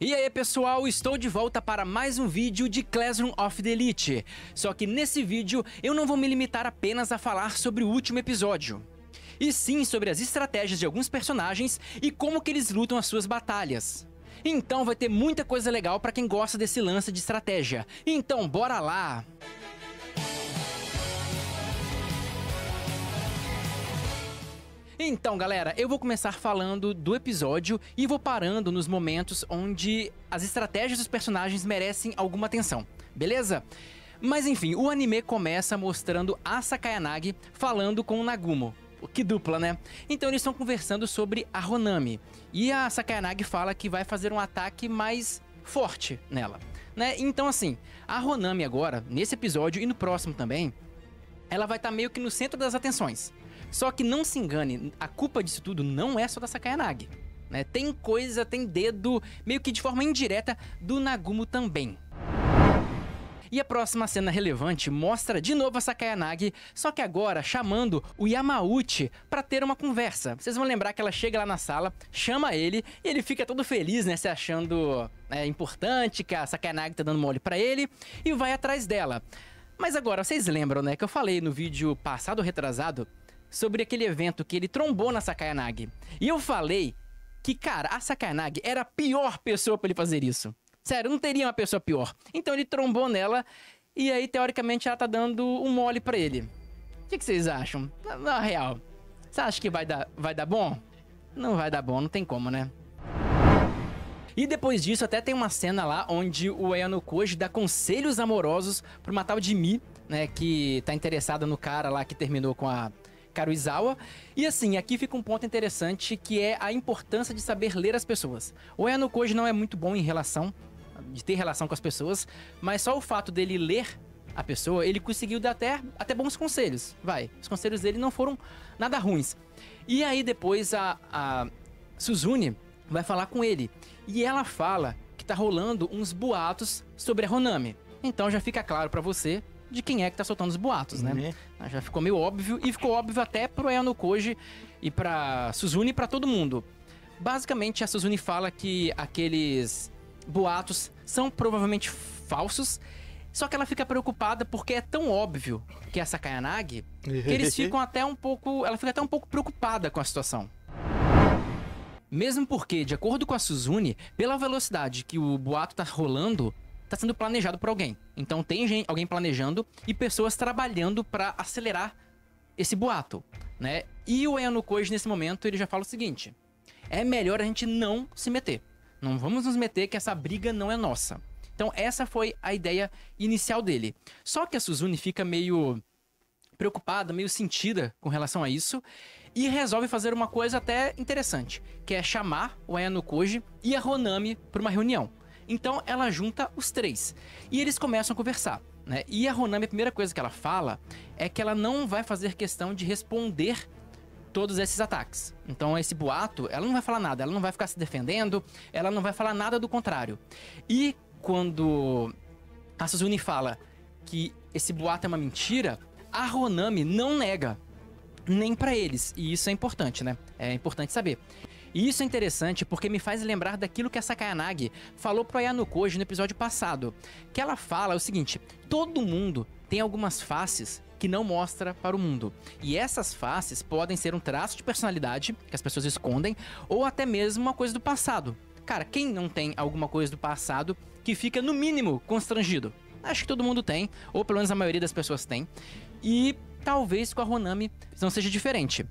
E aí pessoal, estou de volta para mais um vídeo de Classroom of the Elite. Só que nesse vídeo eu não vou me limitar apenas a falar sobre o último episódio, e sim sobre as estratégias de alguns personagens e como que eles lutam as suas batalhas. Então vai ter muita coisa legal para quem gosta desse lance de estratégia. Então bora lá! Então galera, eu vou começar falando do episódio e vou parando nos momentos onde as estratégias dos personagens merecem alguma atenção, beleza? Mas enfim, o anime começa mostrando a Sakayanagi falando com o Nagumo. Que dupla, né? Então eles estão conversando sobre a Honami, e a Sakayanagi fala que vai fazer um ataque mais forte nela, né? Então assim, a Honami agora, nesse episódio e no próximo também, ela vai estar meio que no centro das atenções. Só que não se engane, a culpa disso tudo não é só da Sakayanagi, né? Tem coisa, tem dedo, meio que de forma indireta, do Nagumo também. E a próxima cena relevante mostra de novo a Sakayanagi, só que agora chamando o Yamauchi pra ter uma conversa. Vocês vão lembrar que ela chega lá na sala, chama ele, e ele fica todo feliz, né, se achando importante, que a Sakayanagi tá dando mole pra ele, e vai atrás dela. Mas agora, vocês lembram, né, que eu falei no vídeo passado ou retrasado, sobre aquele evento que ele trombou na Sakayanagi. E eu falei que, cara, a Sakayanagi era a pior pessoa pra ele fazer isso. Sério, não teria uma pessoa pior. Então ele trombou nela e aí, teoricamente, ela tá dando um mole pra ele. O que vocês acham? Na real, você acha que vai dar bom? Não vai dar bom, não tem como, né? E depois disso, até tem uma cena lá onde o Ayano Koji dá conselhos amorosos pra uma tal de Mi, né, que tá interessada no cara lá que terminou com a Karuizawa. E assim, aqui fica um ponto interessante, que é a importância de saber ler as pessoas. O Ayano Koji não é muito bom de ter relação com as pessoas, mas só o fato dele ler a pessoa, ele conseguiu dar até bons conselhos. Os conselhos dele não foram nada ruins. E aí depois a Suzune vai falar com ele, e ela fala que tá rolando uns boatos sobre a Honami. Então já fica claro pra você de quem é que tá soltando os boatos, né? Já ficou meio óbvio, e ficou óbvio até pro Ayano Koji e pra Suzune e pra todo mundo. Basicamente, a Suzune fala que aqueles boatos são provavelmente falsos, só que ela fica preocupada porque é tão óbvio que é a Sakayanagi, que eles ficam ela fica até um pouco preocupada com a situação. Mesmo porque, de acordo com a Suzune, pela velocidade que o boato tá rolando, tá sendo planejado por alguém. Então tem alguém planejando e pessoas trabalhando pra acelerar esse boato, né? E o Ayano Koji, nesse momento, ele já fala o seguinte: é melhor a gente não se meter. Não vamos nos meter, que essa briga não é nossa. Então essa foi a ideia inicial dele. Só que a Suzune fica meio preocupada, meio sentida com relação a isso, e resolve fazer uma coisa até interessante, que é chamar o Ayano Koji e a Honami para uma reunião. Então ela junta os três e eles começam a conversar, né? E a Honami, a primeira coisa que ela fala é que ela não vai fazer questão de responder todos esses ataques. Então esse boato, ela não vai falar nada, ela não vai ficar se defendendo, ela não vai falar nada do contrário. E quando a Suzune fala que esse boato é uma mentira, a Honami não nega, nem pra eles. E isso é importante, né? É importante saber. E isso é interessante porque me faz lembrar daquilo que a Sakayanagi falou pro Ayano Koji no episódio passado. Que ela fala o seguinte: todo mundo tem algumas faces que não mostra para o mundo. E essas faces podem ser um traço de personalidade que as pessoas escondem, ou até mesmo uma coisa do passado. Cara, quem não tem alguma coisa do passado que fica, no mínimo, constrangido? Acho que todo mundo tem, ou pelo menos a maioria das pessoas tem. E talvez com a Honami não seja diferente.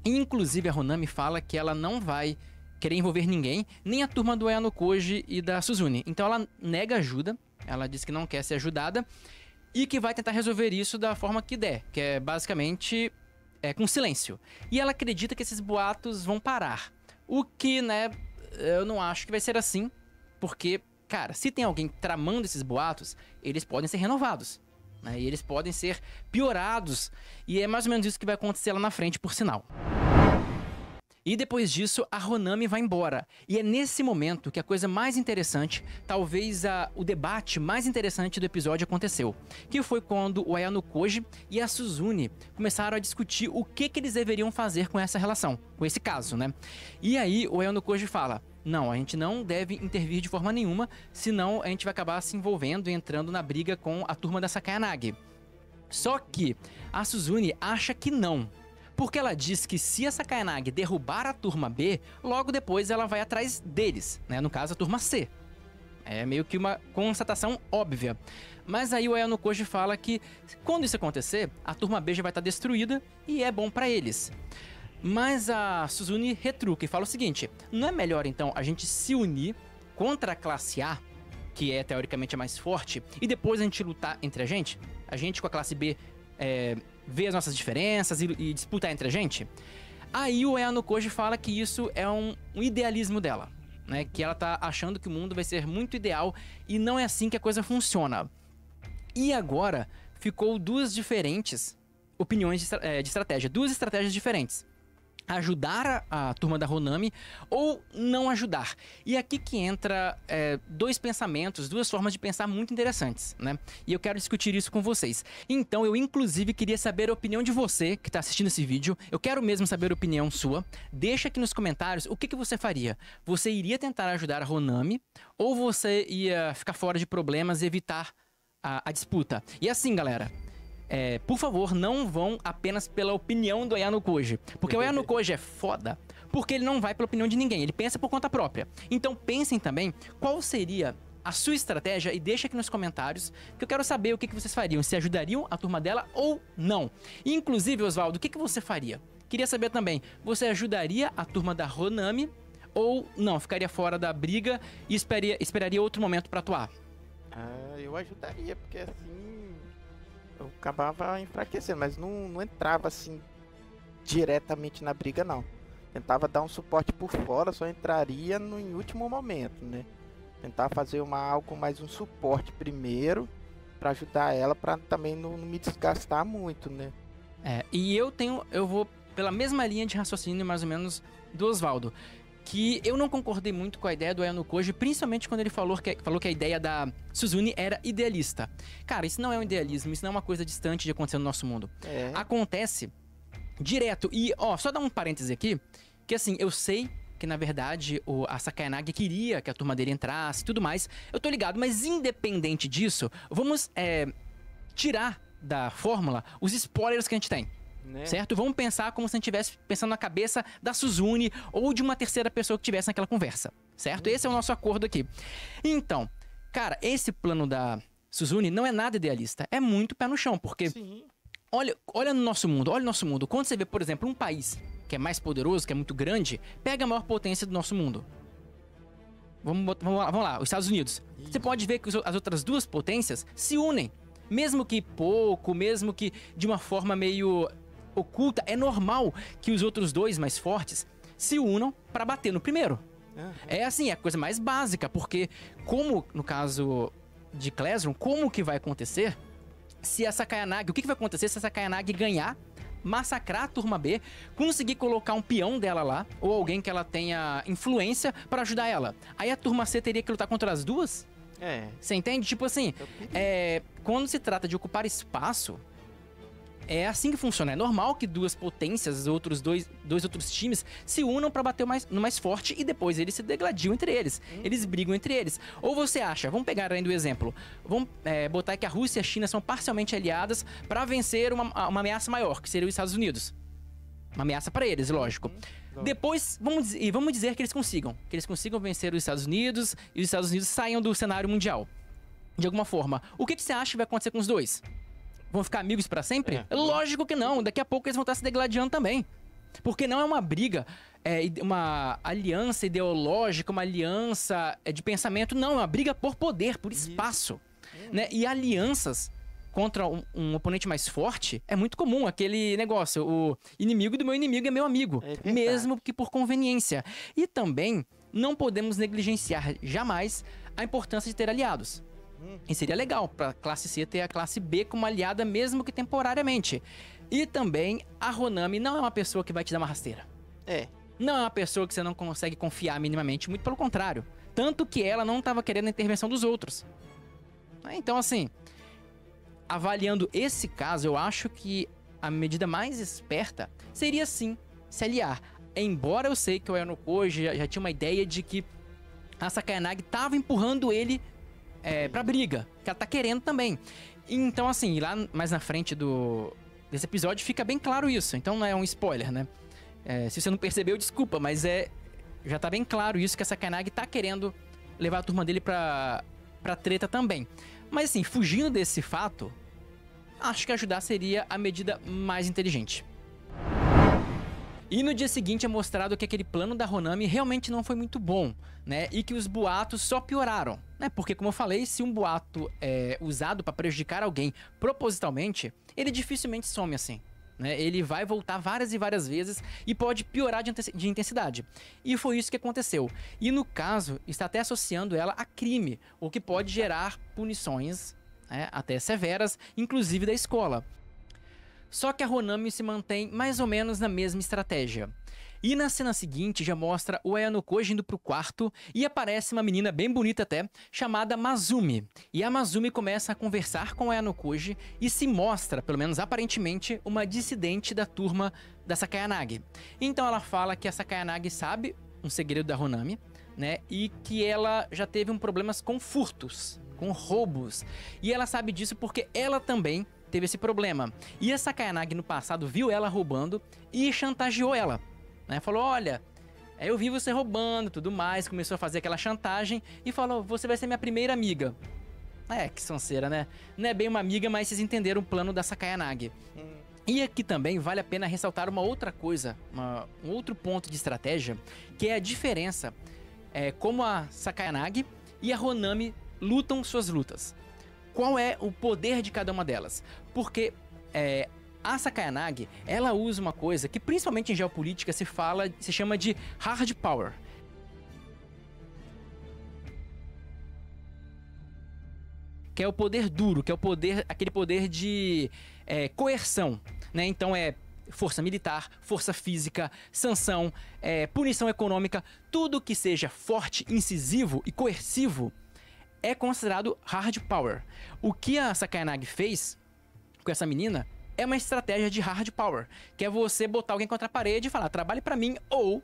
Inclusive a Honami fala que ela não vai querer envolver ninguém, nem a turma do Ayano Koji e da Suzune. Então ela nega ajuda, ela diz que não quer ser ajudada e que vai tentar resolver isso da forma que der, que é basicamente com silêncio. E ela acredita que esses boatos vão parar. O que, né, eu não acho que vai ser assim, porque, cara, se tem alguém tramando esses boatos, eles podem ser renovados, né, e eles podem ser piorados, e é mais ou menos isso que vai acontecer lá na frente, por sinal. E depois disso, a Honami vai embora. E é nesse momento que a coisa mais interessante, talvez o debate mais interessante do episódio aconteceu. Que foi quando o Ayano Koji e a Suzune começaram a discutir o que eles deveriam fazer com essa relação, com esse caso, né? E aí o Ayano Koji fala: não, a gente não deve intervir de forma nenhuma, senão a gente vai acabar se envolvendo e entrando na briga com a turma da Sakayanagi. Só que a Suzune acha que não, porque ela diz que se a Sakayanagi derrubar a turma B, logo depois ela vai atrás deles, né? No caso, a turma C. É meio que uma constatação óbvia. Mas aí o Ayano Koji fala que quando isso acontecer, a turma B já vai estar destruída e é bom pra eles. Mas a Suzune retruca e fala o seguinte: não é melhor então a gente se unir contra a classe A, que é teoricamente a mais forte, e depois a gente lutar entre a gente? A gente com a classe B ver as nossas diferenças e disputar entre a gente? Aí o Ayano Koji fala que isso é um idealismo dela, né? Que ela tá achando que o mundo vai ser muito ideal e não é assim que a coisa funciona. E agora ficou duas diferentes opiniões de estratégia, duas estratégias diferentes. Ajudar a turma da Honami ou não ajudar. E aqui que entra dois pensamentos, duas formas de pensar muito interessantes, né? E eu quero discutir isso com vocês. Então eu inclusive queria saber a opinião de você que está assistindo esse vídeo. Eu quero mesmo saber a opinião sua. Deixa aqui nos comentários o que você faria. Você iria tentar ajudar a Honami ou você ia ficar fora de problemas e evitar a disputa? E assim, galera, por favor, não vão apenas pela opinião do Ayano Koji. Porque o Ayano Koji é foda porque ele não vai pela opinião de ninguém, ele pensa por conta própria. Então pensem também qual seria a sua estratégia e deixa aqui nos comentários que eu quero saber o que vocês fariam, se ajudariam a turma dela ou não. E, inclusive, Oswaldo, o que você faria? Queria saber também, você ajudaria a turma da Honami ou não, ficaria fora da briga e esperaria outro momento pra atuar? Eu ajudaria, porque assim eu acabava enfraquecendo, mas não entrava assim diretamente na briga, não. Tentava dar um suporte por fora, só entraria em último momento, né? Tentar fazer algo mais um suporte primeiro para ajudar ela, para também não me desgastar muito, né? E eu vou pela mesma linha de raciocínio mais ou menos do Oswaldo, que eu não concordei muito com a ideia do Ayano Koji, principalmente quando ele falou que a ideia da Suzune era idealista. Cara, isso não é um idealismo, isso não é uma coisa distante de acontecer no nosso mundo. Acontece direto. E, só dar um parêntese aqui, que assim, eu sei que na verdade a Sakayanagi queria que a turma dele entrasse e tudo mais. Eu tô ligado, mas independente disso, vamos tirar da fórmula os spoilers que a gente tem. Né? Certo? Vamos pensar como se a gente estivesse pensando na cabeça da Suzune ou de uma terceira pessoa que estivesse naquela conversa. Certo? Esse é o nosso acordo aqui. Então, cara, esse plano da Suzune não é nada idealista. É muito pé no chão, porque olha no nosso mundo, olha o nosso mundo. Quando você vê, por exemplo, um país que é mais poderoso, que é muito grande, pega a maior potência do nosso mundo. Vamos lá, os Estados Unidos. Isso. Você pode ver que as outras duas potências se unem. Mesmo que pouco, mesmo que de uma forma meio oculta, é normal que os outros dois mais fortes se unam para bater no primeiro. É assim, é a coisa mais básica, porque como no caso de Classroom, como que vai acontecer se a Sakayanagi, o que vai acontecer se a Sakayanagi ganhar, massacrar a turma B, conseguir colocar um peão dela lá, ou alguém que ela tenha influência para ajudar ela? Aí a turma C teria que lutar contra as duas? Você entende? Tipo assim, quando se trata de ocupar espaço, é assim que funciona. É normal que duas potências, dois outros times, se unam pra bater no mais forte e depois eles se degladiam entre eles. Eles brigam entre eles. Ou você acha, vamos pegar ainda o exemplo, vamos botar que a Rússia e a China são parcialmente aliadas pra vencer uma ameaça maior, que seria os Estados Unidos. Uma ameaça pra eles, lógico. Depois, vamos dizer que eles consigam vencer os Estados Unidos e os Estados Unidos saiam do cenário mundial. De alguma forma. O que você acha que vai acontecer com os dois? Vão ficar amigos pra sempre? Lógico que não. Daqui a pouco eles vão estar se degladiando também. Porque não é uma briga, uma aliança ideológica, uma aliança de pensamento. Não, é uma briga por poder, por espaço. Né? E alianças contra um oponente mais forte é muito comum. Aquele negócio, o inimigo do meu inimigo é meu amigo. Mesmo que por conveniência. E também não podemos negligenciar jamais a importância de ter aliados. E seria legal para a classe C ter a classe B como aliada, mesmo que temporariamente. E também, a Honami não é uma pessoa que vai te dar uma rasteira. Não é uma pessoa que você não consegue confiar minimamente, muito pelo contrário. Tanto que ela não estava querendo a intervenção dos outros. Então, assim, avaliando esse caso, eu acho que a medida mais esperta seria, sim, se aliar. Embora eu sei que o Ayano Koji já tinha uma ideia de que a Sakayanagi tava empurrando ele pra briga, que ela tá querendo também. Então, assim, lá mais na frente desse episódio fica bem claro isso. Então não é um spoiler, né? Se você não percebeu, desculpa, mas já tá bem claro isso, que a Sakayanagi tá querendo levar a turma dele pra treta também. Mas assim, fugindo desse fato, acho que ajudar seria a medida mais inteligente. E no dia seguinte é mostrado que aquele plano da Honami realmente não foi muito bom, né? E que os boatos só pioraram, né? Porque, como eu falei, se um boato é usado para prejudicar alguém propositalmente, ele dificilmente some assim, né? Ele vai voltar várias e várias vezes e pode piorar de intensidade. E foi isso que aconteceu. E no caso, está até associando ela a crime, o que pode gerar punições, né, até severas, inclusive da escola. Só que a Honami se mantém mais ou menos na mesma estratégia. E na cena seguinte já mostra o Ayano Koji indo pro quarto e aparece uma menina bem bonita até, chamada Mazumi. E a Mazumi começa a conversar com o Ayano Koji e se mostra, pelo menos aparentemente, uma dissidente da turma da Sakayanagi. Então ela fala que a Sakayanagi sabe um segredo da Honami, né? E que ela já teve problemas com furtos, com roubos. E ela sabe disso porque ela também teve esse problema. E a Sakayanagi no passado viu ela roubando e chantageou ela, né? Falou, olha, eu vi você roubando, tudo mais. Começou a fazer aquela chantagem e falou, você vai ser minha primeira amiga. Que sonseira, né? Não é bem uma amiga, mas vocês entenderam o plano da Sakayanagi. E aqui também vale a pena ressaltar uma outra coisa, um outro ponto de estratégia, que é a diferença como a Sakayanagi e a Honami lutam suas lutas. Qual é o poder de cada uma delas? Porque a Sakayanagi, ela usa uma coisa que principalmente em geopolítica se chama de hard power. Que é o poder duro, que é aquele poder de coerção, né? Então força militar, força física, sanção, punição econômica, tudo que seja forte, incisivo e coercivo é considerado hard power. O que a Sakayanagi fez com essa menina é uma estratégia de hard power, que é você botar alguém contra a parede e falar, trabalhe pra mim, ou...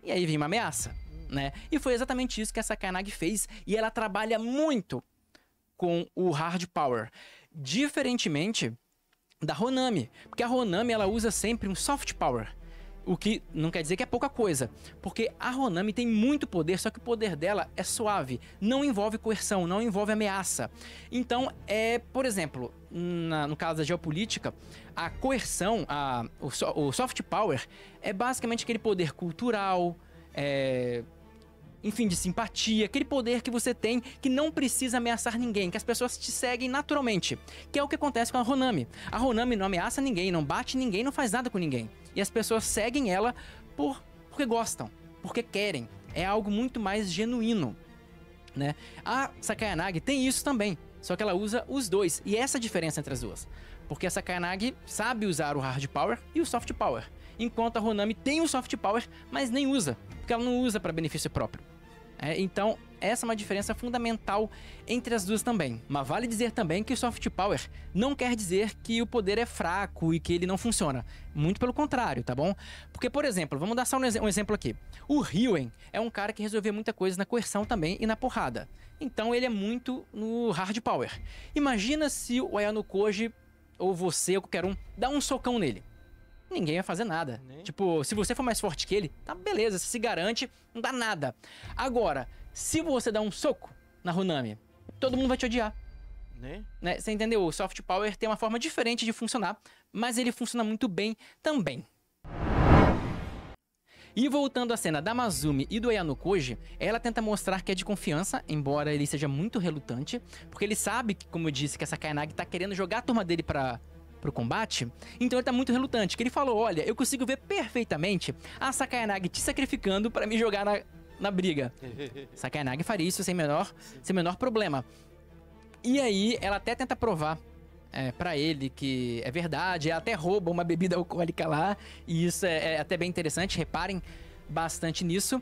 E aí vem uma ameaça, né? E foi exatamente isso que a Sakayanagi fez, e ela trabalha muito com o hard power, diferentemente da Honami, porque a Honami ela usa sempre um soft power. O que não quer dizer que é pouca coisa, porque a Honami tem muito poder, só que o poder dela é suave, não envolve coerção, não envolve ameaça. Então, por exemplo, no caso da geopolítica, a coerção, o soft power é basicamente aquele poder cultural, enfim, de simpatia, aquele poder que você tem que não precisa ameaçar ninguém, que as pessoas te seguem naturalmente, que é o que acontece com a Honami. A Honami não ameaça ninguém, não bate ninguém, não faz nada com ninguém. E as pessoas seguem ela porque gostam, porque querem. É algo muito mais genuíno, né? A Sakayanagi tem isso também, só que ela usa os dois. E essa é a diferença entre as duas. Porque a Sakayanagi sabe usar o hard power e o soft power, enquanto a Honami tem o soft power, mas nem usa, porque ela não usa para benefício próprio. Então, essa é uma diferença fundamental entre as duas também. Mas vale dizer também que o soft power não quer dizer que o poder é fraco e que ele não funciona. Muito pelo contrário, tá bom? Porque, por exemplo, vamos dar só um exemplo aqui. O Ryuen é um cara que resolvia muita coisa na coerção também e na porrada. Então, ele é muito no hard power. Imagina se o Ayano Koji, ou você, ou qualquer um, dá um socão nele. Ninguém vai fazer nada. Tipo, se você for mais forte que ele, tá beleza, você se garante, não dá nada. Agora, se você dá um soco na Honami, todo mundo vai te odiar. Né? Você entendeu? O soft power tem uma forma diferente de funcionar, mas ele funciona muito bem também. E voltando à cena da Mazumi e do Ayano Koji, ela tenta mostrar que é de confiança, embora ele seja muito relutante, porque ele sabe que, como eu disse, que a Sakayanagi tá querendo jogar a turma dele pro combate, então ele tá muito relutante, que ele falou, olha, eu consigo ver perfeitamente a Sakayanagi te sacrificando pra me jogar na briga. Sakayanagi faria isso sem menor problema. E aí, ela até tenta provar pra ele que é verdade, ela até rouba uma bebida alcoólica lá, e isso é até bem interessante, reparem bastante nisso.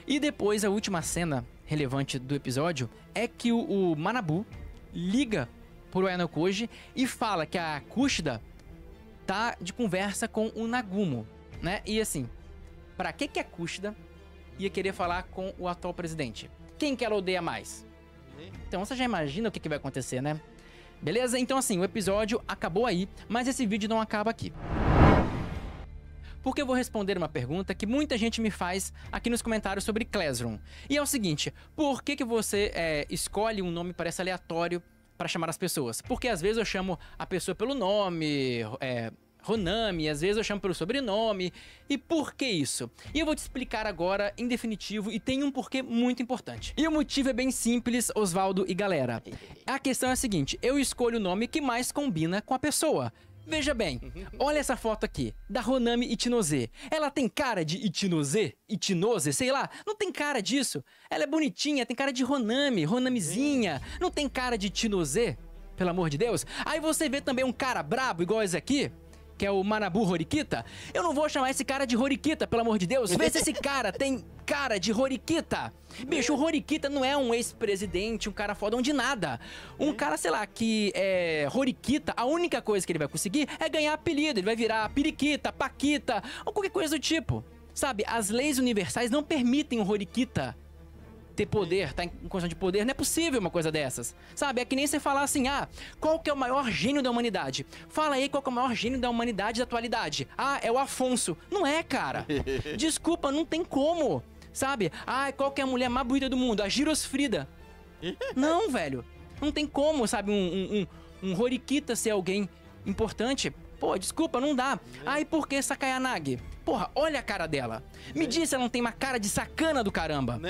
E depois, a última cena relevante do episódio é que o Manabu liga pro Ayano Koji e fala que a Kushida tá de conversa com o Nagumo, né? E assim, pra que a Kushida ia querer falar com o atual presidente? Quem que ela odeia mais? Então você já imagina o que vai acontecer, né? Beleza? Então assim, o episódio acabou aí, mas esse vídeo não acaba aqui. Porque eu vou responder uma pergunta que muita gente me faz aqui nos comentários sobre Classroom. E é o seguinte, por que você escolhe um nome que parece aleatório para chamar as pessoas? Porque às vezes eu chamo a pessoa pelo nome, Honami, às vezes eu chamo pelo sobrenome. E por que isso? E eu vou te explicar agora em definitivo e tem um porquê muito importante. E o motivo é bem simples, Osvaldo e galera. A questão é a seguinte, eu escolho o nome que mais combina com a pessoa. Veja bem, olha essa foto aqui, da Honami Ichinose. Ela tem cara de Ichinose, sei lá, não tem cara disso. Ela é bonitinha, tem cara de Honamizinha, não tem cara de Ichinose, pelo amor de Deus. Aí você vê também um cara brabo igual esse aqui, que é o Manabu Horikita. Eu não vou chamar esse cara de Horikita, pelo amor de Deus. Vê se esse cara tem cara de Horikita. Bicho, o Horikita não é um ex-presidente, um cara fodão de nada. Um cara, sei lá, que é Horikita, a única coisa que ele vai conseguir é ganhar apelido. Ele vai virar Periquita, Paquita, ou qualquer coisa do tipo. Sabe, as leis universais não permitem o Horikita ter poder, tá em condição de poder, não é possível uma coisa dessas, sabe? É que nem você falar assim, qual que é o maior gênio da humanidade? Fala aí qual que é o maior gênio da humanidade da atualidade. É o Afonso. Não é, cara. Desculpa, não tem como, sabe? Qual que é a mulher mais bonita do mundo? A Girosfrida. Não, velho. Não tem como, sabe, um Horikita ser alguém importante. Pô, desculpa, não dá. E por que Sakayanagi? Porra, olha a cara dela. Me diz se ela não tem uma cara de sacana do caramba.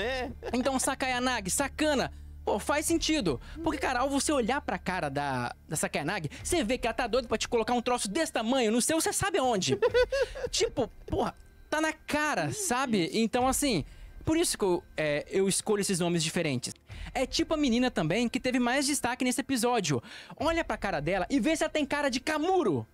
Então, Sakayanagi, sacana. Pô, faz sentido. Porque, cara, ao você olhar pra cara da Sakayanagi, você vê que ela tá doida pra te colocar um troço desse tamanho no seu, você sabe onde. Tipo, porra, tá na cara, sabe? Então, assim, por isso que eu escolho esses nomes diferentes. É tipo a menina também que teve mais destaque nesse episódio. Olha pra cara dela e vê se ela tem cara de Kamuro.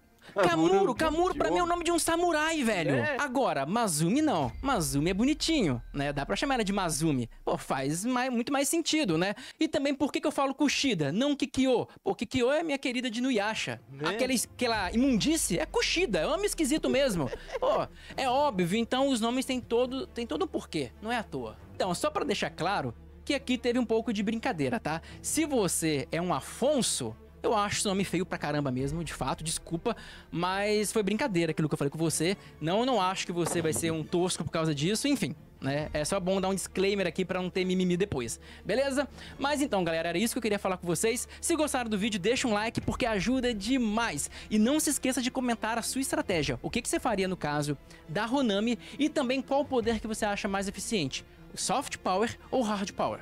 Kamuro pra mim é o nome de um samurai, velho. Agora, Mazumi não. Mazumi é bonitinho, né? Dá pra chamar ela de Mazumi. Pô, faz muito mais sentido, né? E também por que eu falo Kushida, não Kikyo? Pô, Kikyo é minha querida de Nuyasha. Aquela imundice é Kushida, é um nome esquisito mesmo. Pô, é óbvio, então os nomes têm todo um porquê, não é à toa. Então, só pra deixar claro que aqui teve um pouco de brincadeira, tá? Se você é um Afonso, eu acho esse nome feio pra caramba mesmo, de fato, desculpa, mas foi brincadeira aquilo que eu falei com você. Não acho que você vai ser um tosco por causa disso, enfim, né? É só bom dar um disclaimer aqui pra não ter mimimi depois, beleza? Mas então, galera, era isso que eu queria falar com vocês. Se gostaram do vídeo, deixa um like porque ajuda demais. E não se esqueça de comentar a sua estratégia. O que você faria no caso da Honami e também qual poder que você acha mais eficiente, Soft Power ou Hard Power?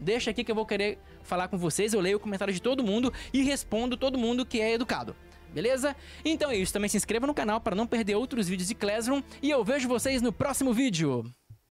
Deixa aqui que eu vou querer falar com vocês, eu leio o comentário de todo mundo e respondo todo mundo que é educado, beleza? Então é isso, também se inscreva no canal para não perder outros vídeos de Classroom e eu vejo vocês no próximo vídeo.